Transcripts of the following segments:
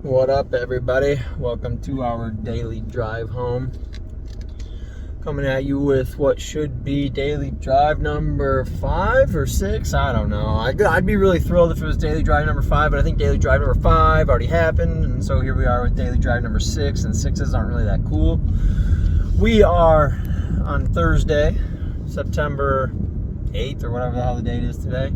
What up, everybody? Welcome to our daily drive home. Coming at you with what should be daily drive number 5 or 6. I don't know. I'd be really thrilled if it was daily drive number 5, but I think daily drive number 5 already happened, and so here we are with daily drive number 6, and 6s aren't really that cool. We are on Thursday, September 8th, or whatever the hell the date is today.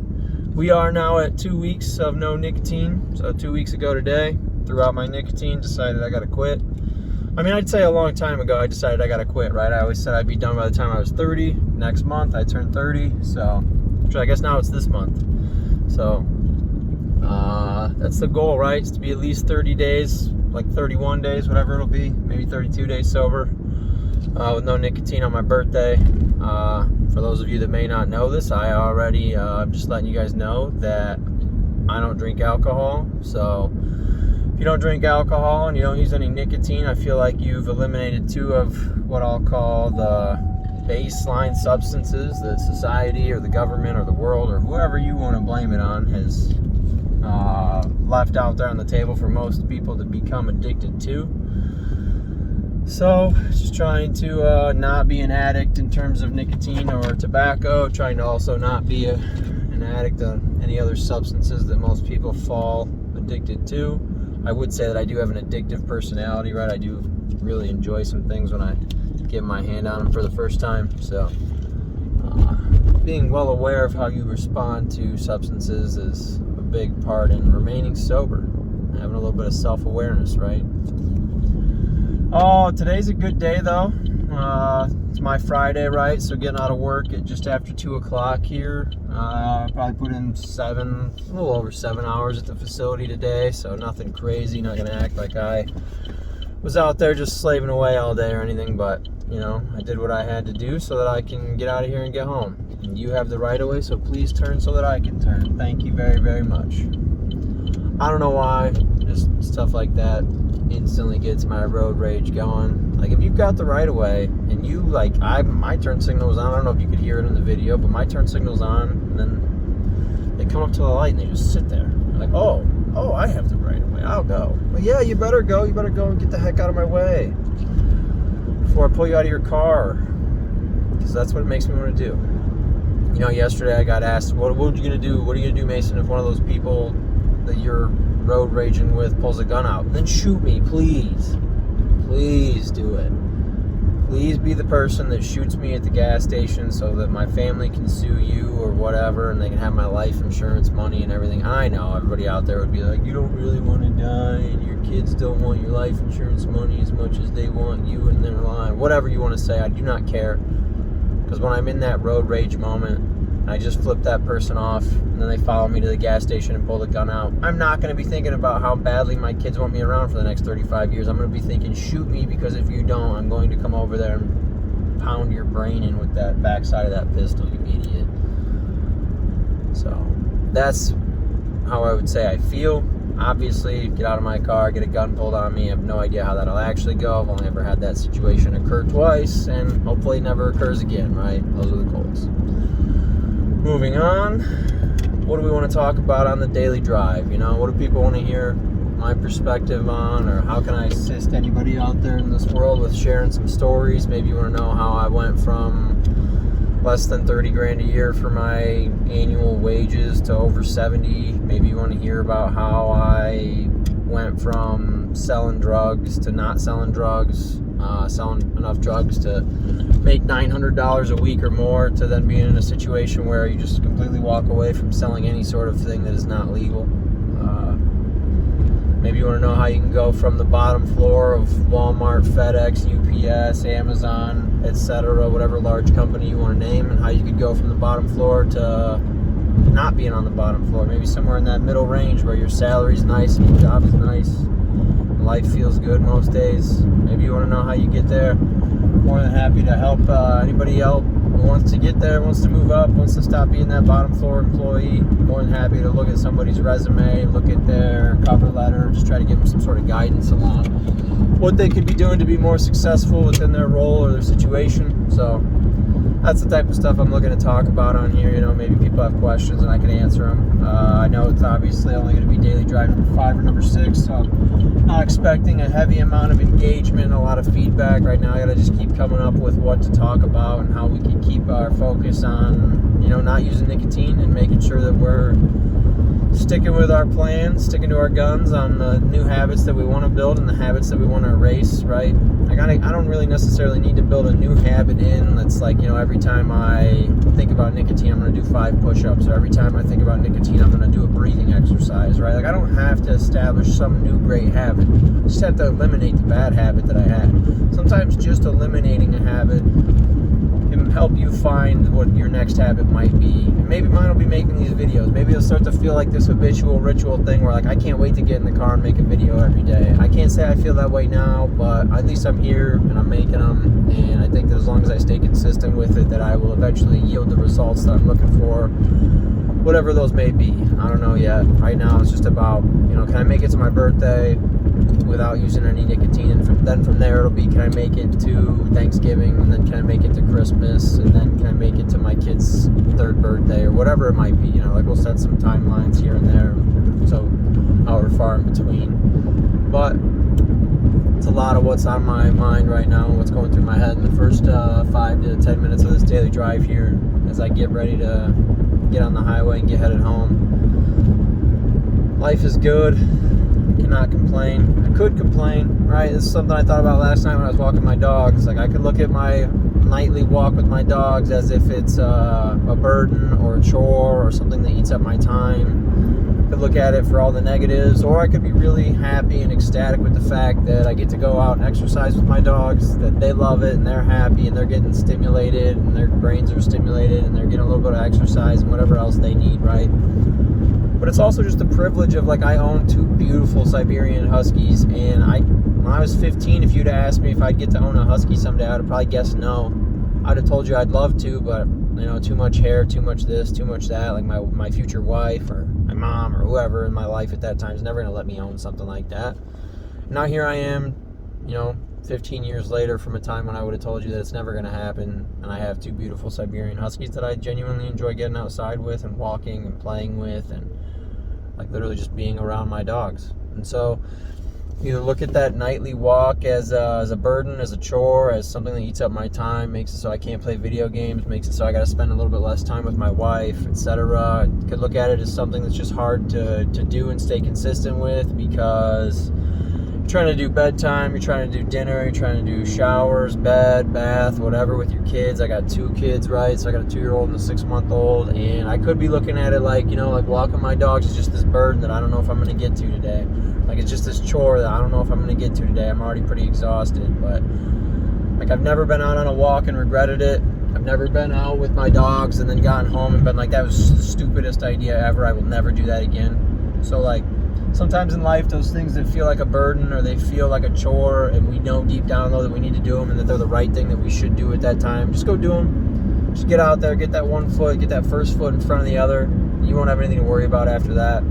We are now at 2 weeks of no nicotine. So 2 weeks ago today, threw out my nicotine, decided I gotta quit. I mean, I'd say a long time ago I decided I gotta quit, right? I always said I'd be done by the time I was 30. Next month I turned 30, so which I guess now it's this month. So that's the goal, right? It's to be at least 30 days, like 31 days, whatever it'll be, maybe 32 days sober, with no nicotine on my birthday. For those of you that may not know this, I already, I'm just letting you guys know that I don't drink alcohol. So if you don't drink alcohol and you don't use any nicotine, I feel like you've eliminated 2 of what I'll call the baseline substances that society or the government or the world or whoever you want to blame it on has left out there on the table for most people to become addicted to. So just trying to not be an addict in terms of nicotine or tobacco, trying to also not be an addict on any other substances that most people fall addicted to. I would say that I do have an addictive personality, right? I do really enjoy some things when I get my hand on them for the first time. So being well aware of how you respond to substances is a big part in remaining sober, having a little bit of self-awareness, right? Oh, today's a good day though. It's my Friday, right? So getting out of work at just after 2 o'clock here. Probably put in a little over 7 hours at the facility today. So nothing crazy, not gonna act like I was out there just slaving away all day or anything, but you know, I did what I had to do so that I can get out of here and get home. And you have the right of way, so please turn so that I can turn. Thank you very, very much. I don't know why, just stuff like that instantly gets my road rage going. Like if you've got the right of way and you my turn signal was on. I don't know if you could hear it in the video, but my turn signal's on, and then they come up to the light and they just sit there. They're like, oh, I have the right of way, I'll go. Well, yeah, you better go and get the heck out of my way before I pull you out of your car, because that's what it makes me want to do. You know, yesterday I got asked, what are you gonna do? What are you gonna do, Mason, if one of those people that you're road raging with pulls a gun out? Then shoot me, please. Please do it. Please be the person that shoots me at the gas station so that my family can sue you or whatever, and they can have my life insurance money and everything. I know everybody out there would be like, you don't really want to die, and your kids don't want your life insurance money as much as they want you in their life. Whatever you want to say, I do not care. Because when I'm in that road rage moment, I just flip that person off, and then they follow me to the gas station and pull the gun out. I'm not going to be thinking about how badly my kids want me around for the next 35 years. I'm going to be thinking, shoot me, because if you don't, I'm going to come over there and pound your brain in with that backside of that pistol, you idiot. So that's how I would say I feel. Obviously, get out of my car, get a gun pulled on me. I have no idea how that'll actually go. I've only ever had that situation occur twice, and hopefully it never occurs again, right? Those are the goals. Moving on, what do we want to talk about on the daily drive? You know, what do people want to hear my perspective on, or how can I assist anybody out there in this world with sharing some stories? Maybe you want to know how I went from less than 30 grand a year for my annual wages to over 70. Maybe you want to hear about how I went from selling drugs to not selling drugs, selling enough drugs to make $900 a week or more, to then being in a situation where you just completely walk away from selling any sort of thing that is not legal. Maybe you want to know how you can go from the bottom floor of Walmart, FedEx, UPS, Amazon, etc., whatever large company you want to name, and how you could go from the bottom floor to not being on the bottom floor, maybe somewhere in that middle range where your salary's nice and your job is nice, life feels good most days. Maybe you want to know how you get there. More than happy to help anybody else who wants to get there, wants to move up, wants to stop being that bottom floor employee. More than happy to look at somebody's resume, look at their cover letter, just try to give them some sort of guidance along what they could be doing to be more successful within their role or their situation. So that's the type of stuff I'm looking to talk about on here. You know, maybe people have questions and I can answer them. I know it's obviously only going to be daily drive number 5 or number 6, so not expecting a heavy amount of engagement, a lot of feedback right now. I gotta just keep coming up with what to talk about and how we can keep our focus on, not using nicotine and making sure that we're sticking with our plans, sticking to our guns on the new habits that we want to build and the habits that we want to erase, right? Like I don't really necessarily need to build a new habit in that's like, every time I think about nicotine, I'm going to do 5 push-ups, or every time I think about nicotine, I'm going to do a breathing exercise, right? Like I don't have to establish some new great habit. I just have to eliminate the bad habit that I had. Sometimes just eliminating a habit can help you find what your next habit might be. And maybe mine will be making these videos. Maybe it'll start to feel like this habitual ritual thing where like I can't wait to get in the car and make a video every day. I can't say I feel that way now, but at least I'm here and I'm making them, and I think that as long as I stay consistent with it, that I will eventually yield the results that I'm looking for, whatever those may be. I don't know yet. Right now it's just about, can I make it to my birthday without using any nicotine, and then from there it'll be, can I make it to Thanksgiving, and then can I make it to Christmas, and then can I make it to my kid's 3rd birthday, or whatever it might be. Like we'll set some timelines here and there, so however far in between. But it's a lot of what's on my mind right now, what's going through my head in the first 5 to 10 minutes of this daily drive here as I get ready to get on the highway and get headed home. Life is good. Cannot complain. I could complain, right? This is something I thought about last night when I was walking my dogs. Like I could look at my nightly walk with my dogs as if it's a burden or a chore or something that eats up my time. I could look at it for all the negatives, or I could be really happy and ecstatic with the fact that I get to go out and exercise with my dogs, that they love it and they're happy and they're getting stimulated and their brains are stimulated and they're getting a little bit of exercise and whatever else they need, right? But it's also just the privilege of, like, I own 2 beautiful Siberian Huskies, and when I was 15, if you'd asked me if I'd get to own a Husky someday, I'd have probably guessed no. I'd have told you I'd love to, but, too much hair, too much this, too much that. Like my future wife or my mom or whoever in my life at that time is never going to let me own something like that. Now here I am, 15 years later from a time when I would have told you that it's never going to happen, and I have 2 beautiful Siberian Huskies that I genuinely enjoy getting outside with and walking and playing with, and like literally just being around my dogs. And so either look at that nightly walk as a burden, as a chore, as something that eats up my time, makes it so I can't play video games, makes it so I got to spend a little bit less time with my wife, etc. Could look at it as something that's just hard to do and stay consistent with, because you're trying to do bedtime, you're trying to do dinner, you're trying to do showers, bed, bath, whatever with your kids. I got 2 kids, right? So I got a 2-year-old and a 6-month-old, and I could be looking at it like, like walking my dogs is just this burden that I don't know if I'm going to get to today. Like it's just this chore that I don't know if I'm going to get to today. I'm already pretty exhausted, but like I've never been out on a walk and regretted it. I've never been out with my dogs and then gotten home and been like, that was the stupidest idea ever. I will never do that again. So like, sometimes in life, those things that feel like a burden or they feel like a chore, and we know deep down though that we need to do them and that they're the right thing that we should do at that time, just go do them. Just get out there, get that one foot, get that first foot in front of the other. You won't have anything to worry about after that,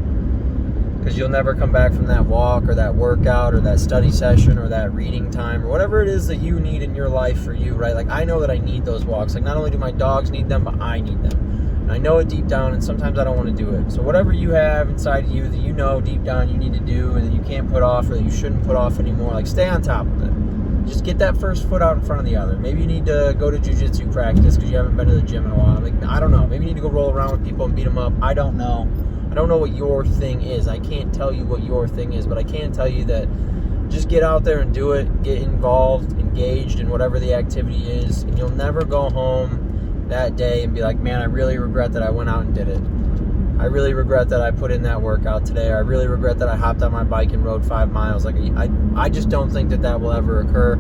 because you'll never come back from that walk or that workout or that study session or that reading time or whatever it is that you need in your life for you, right? Like I know that I need those walks. Like not only do my dogs need them, but I need them. And I know it deep down, and sometimes I don't want to do it. So whatever you have inside of you that you know deep down you need to do and that you can't put off or that you shouldn't put off anymore, like stay on top of it. Just get that first foot out in front of the other. Maybe you need to go to jiu-jitsu practice because you haven't been to the gym in a while. Like, I don't know. Maybe you need to go roll around with people and beat them up. I don't know. I don't know what your thing is. I can't tell you what your thing is, but I can tell you that just get out there and do it. Get involved, engaged in whatever the activity is, and you'll never go home that day and be like, man, I really regret that I went out and did it. I really regret that I put in that workout today. I really regret that I hopped on my bike and rode 5 miles. Like I just don't think that will ever occur.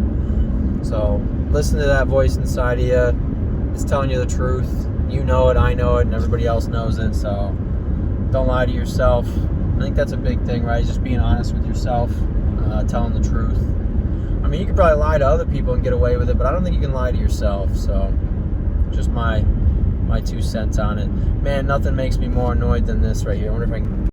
So listen to that voice inside of you. It's telling you the truth. You know it, I know it, and everybody else knows it. So don't lie to yourself. I think that's a big thing, right? Just being honest with yourself, telling the truth. I mean, you could probably lie to other people and get away with it, but I don't think you can lie to yourself. So just my 2 cents on it. Man, nothing makes me more annoyed than this right here. I wonder if I can